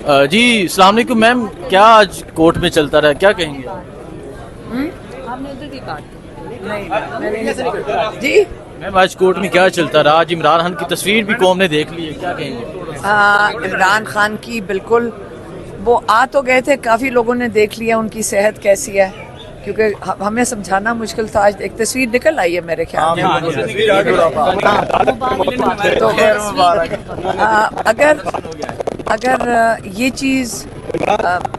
جی السلام علیکم میم، کیا آج کورٹ میں چلتا رہا، کیا کہیں گے؟ جی میم آج کورٹ میں کیا چلتا رہا؟ آج عمران خان کی تصویر بھی قوم نے دیکھ لی ہے، کیا کہیں گے؟ عمران خان کی بالکل وہ آ تو گئے تھے، کافی لوگوں نے دیکھ لیا ان کی صحت کیسی ہے، کیونکہ ہمیں سمجھانا مشکل تھا. آج ایک تصویر نکل آئی ہے میرے خیال میں. تو اگر یہ چیز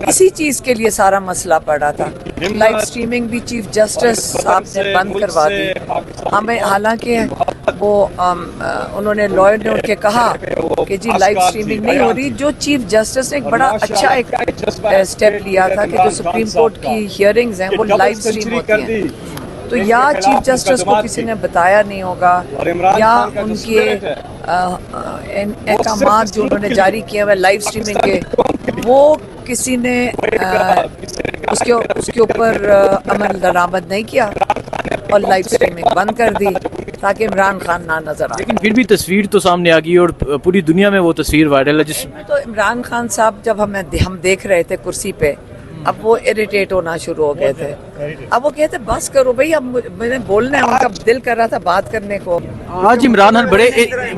اسی چیز کے لیے سارا مسئلہ پڑا تھا. لائیو سٹریمنگ بھی چیف جسٹس صاحب نے بند کروا دی. ہمیں حالانکہ وہ انہوں نے لائر نے اٹھ کے کہا کہ جی لائیو سٹریمنگ نہیں ہو رہی. جو چیف جسٹس نے ایک بڑا اچھا ایک سٹیپ لیا تھا کہ جو سپریم کورٹ کی ہیئرنگز ہیں وہ لائیو سٹریم ہوتی ہیں. تو یا چیف جسٹس کو کسی نے بتایا نہیں ہوگا، یا ان کے احکامات جو انہوں نے جاری کیے ہوئے لائیو سٹریمنگ کے، وہ کسی نے اس کے اوپر عمل درآمد نہیں کیا اور لائیو سٹریمنگ بند کر دی تاکہ عمران خان نہ نظر آئے. لیکن پھر بھی تصویر تو سامنے آ گئی اور پوری دنیا میں وہ تصویر وائرل ہے. جس تو عمران خان صاحب جب ہم دیکھ رہے تھے کرسی پہ، اب وہ اریٹیٹ ہونا شروع ہو گئے تھے. اب وہ کہتے بس کرو بھائی، اب میں نے بولنا ہے، ان کا دل کر رہا تھا بات کرنے کو. آج عمران خان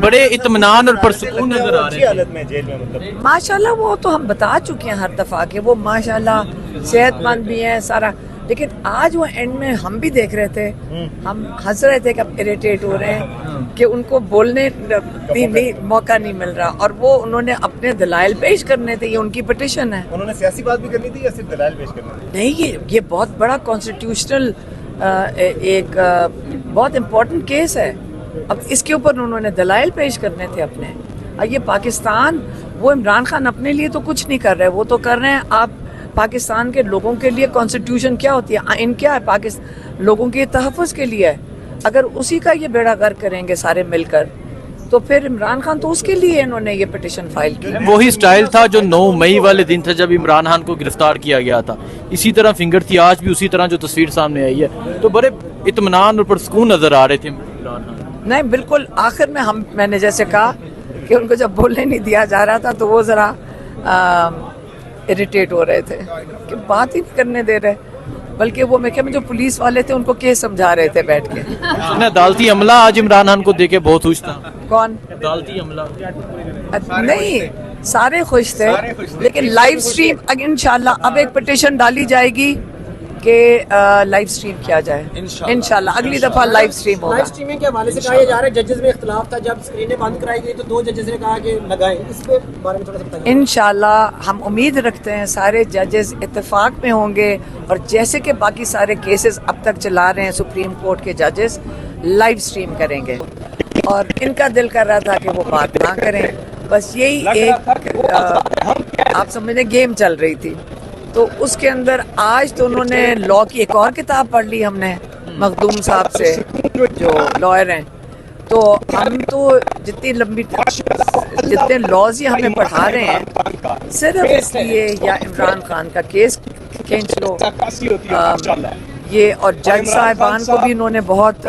بڑے اطمینان اور پرسکون نظر آ رہے ہیں. ماشاءاللہ وہ تو ہم بتا چکے ہیں ہر دفعہ کہ وہ ماشاءاللہ صحت مند بھی ہیں سارا. لیکن آج وہ اینڈ میں ہم بھی دیکھ رہے تھے، ہم ہنس رہے تھے کہ اب اریٹیٹ ہو رہے ہیں کہ ان کو بولنے موقع نہیں مل رہا. اور وہ انہوں نے اپنے دلائل پیش کرنے تھے، یہ ان کی پٹیشن ہے. انہوں نے سیاسی بات بھی کرنی تھی یا صرف دلائل پیش کرنا تھی؟ نہیں، یہ بہت بڑا کانسٹیٹیوشنل ایک بہت امپورٹنٹ کیس ہے. اب اس کے اوپر انہوں نے دلائل پیش کرنے تھے اپنے. یہ پاکستان، وہ عمران خان اپنے لیے تو کچھ نہیں کر رہے، وہ تو کر رہے ہیں آپ پاکستان کے لوگوں کے لیے. کانسٹیٹیوشن کیا ہوتی ہے؟ آئین کیا ہے؟ پاکستان لوگوں کے تحفظ کے لیے ہے. اگر اسی کا یہ بیڑا غرق کریں گے سارے مل کر، تو پھر عمران خان تو اس کے لیے انہوں نے یہ پٹیشن فائل کی. وہی سٹائل تھا جو 9 مئی والے دن تھا جب عمران خان کو گرفتار کیا گیا تھا. اسی طرح فنگر تھی آج بھی، اسی طرح جو تصویر سامنے آئی ہے. تو بڑے اطمینان اور پرسکون نظر آ رہے تھے عمران خان. نہیں بالکل، آخر میں میں نے جیسے کہا کہ ان کو جب بولنے نہیں دیا جا رہا تھا تو وہ ذرا اریٹیٹ ہو رہے تھے کہ بات ہی نہیں کرنے دے رہے. بلکہ وہ میں جو پولیس والے تھے ان کو کیس سمجھا رہے تھے بیٹھ کے. عدالتی عملہ آج عمران خان کو دیکھ کے بہت خوش تھا. کون؟ عدالتی عملہ نہیں، سارے خوش تھے. لیکن لائیو سٹریم انشاءاللہ اب ایک پٹیشن ڈالی جائے گی کہ لائیو سٹریم کیا جائے. انشاءاللہ اگلی دفعہ لائیو سٹریم ہوگا. لائیو سٹریمنگ کے حوالے سے کہا جا رہا ہے ججز میں اختلاف تھا، جب اسکرینیں بند کرائی گئی تو 2 ججز نے کہا کہ لگائیں. اس کے بارے میں تھوڑا سا بتائیے. انشاءاللہ ہم امید رکھتے ہیں سارے ججز اتفاق میں ہوں گے، اور جیسے کہ باقی سارے کیسز اب تک چلا رہے ہیں سپریم کورٹ کے ججز، لائیو سٹریم کریں گے. اور ان کا دل کر رہا تھا کہ وہ بات نہ کریں. بس یہی ایک آپ سمجھیں گیم چل رہی تھی. تو اس کے اندر آج تو انہوں نے لاء کی ایک اور کتاب پڑھ لی ہم نے مخدوم صاحب سے جو لائر ہیں. تو ہم تو جتنے لاز یہ ہمیں پڑھا رہے ہیں صرف اس لیے یا عمران خان کا کیس کھینچ لو یہ. اور جج صاحبان کو بھی انہوں نے بہت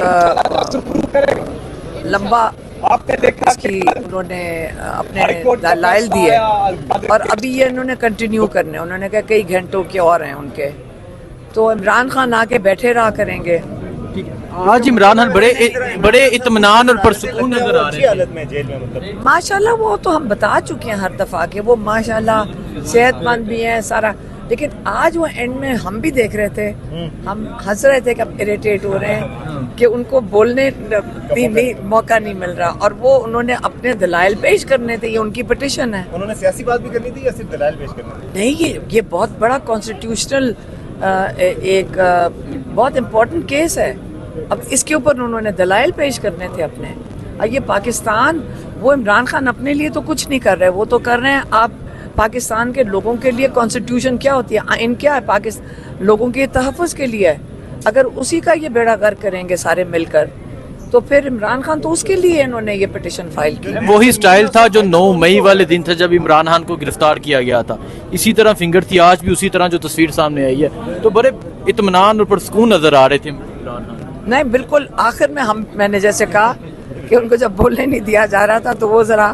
لمبا اس کی انہوں نے اپنے دلائل دیے، اور ابھی یہ انہوں نے کنٹینیو کرنے. انہوں نے کہا کئی گھنٹوں کے اور ہیں ان کے. تو عمران خان آ کے بیٹھے رہا کریں گے. آج عمران خان بڑے اطمینان اور پرسکون نظر آ رہے ہیں. ماشاءاللہ وہ تو ہم بتا چکے ہیں ہر دفعہ کہ وہ ماشاءاللہ صحت مند بھی ہیں سارا. لیکن آج وہ اینڈ میں ہم بھی دیکھ رہے تھے، ہم ہنس رہے تھے کہ اب اریٹیٹ ہو رہے ہیں کہ ان کو بولنے موقع نہیں مل رہا. اور وہ انہوں نے اپنے دلائل پیش کرنے تھے، یہ ان کی پٹیشن ہے. انہوں نے سیاسی بات بھی کرنی تھی یا صرف دلائل پیش کرنا تھی؟ نہیں، یہ بہت بڑا کانسٹیٹیوشنل ایک بہت امپورٹنٹ کیس ہے. اب اس کے اوپر انہوں نے دلائل پیش کرنے تھے اپنے. یہ پاکستان، وہ عمران خان اپنے لیے تو کچھ نہیں کر رہے، وہ تو کر رہے ہیں آپ پاکستان کے لوگوں کے لیے. کانسٹیٹیوشن کیا ہوتی ہے؟ آئین کیا ہے؟ پاکستان لوگوں کے تحفظ کے لیے ہے. اگر اسی کا یہ بیڑا غرق کریں گے سارے مل کر، تو پھر عمران خان تو اس کے لیے انہوں نے یہ پٹیشن فائل کی. وہی سٹائل تھا جو 9 مئی والے دن تھا جب عمران خان کو گرفتار کیا گیا تھا. اسی طرح فنگر تھی آج بھی، اسی طرح جو تصویر سامنے آئی ہے. تو بڑے اطمینان اور پرسکون نظر آ رہے تھے عمران خان. نہیں بالکل، آخر میں میں نے جیسے کہا کہ ان کو جب بولنے نہیں دیا جا رہا تھا تو وہ ذرا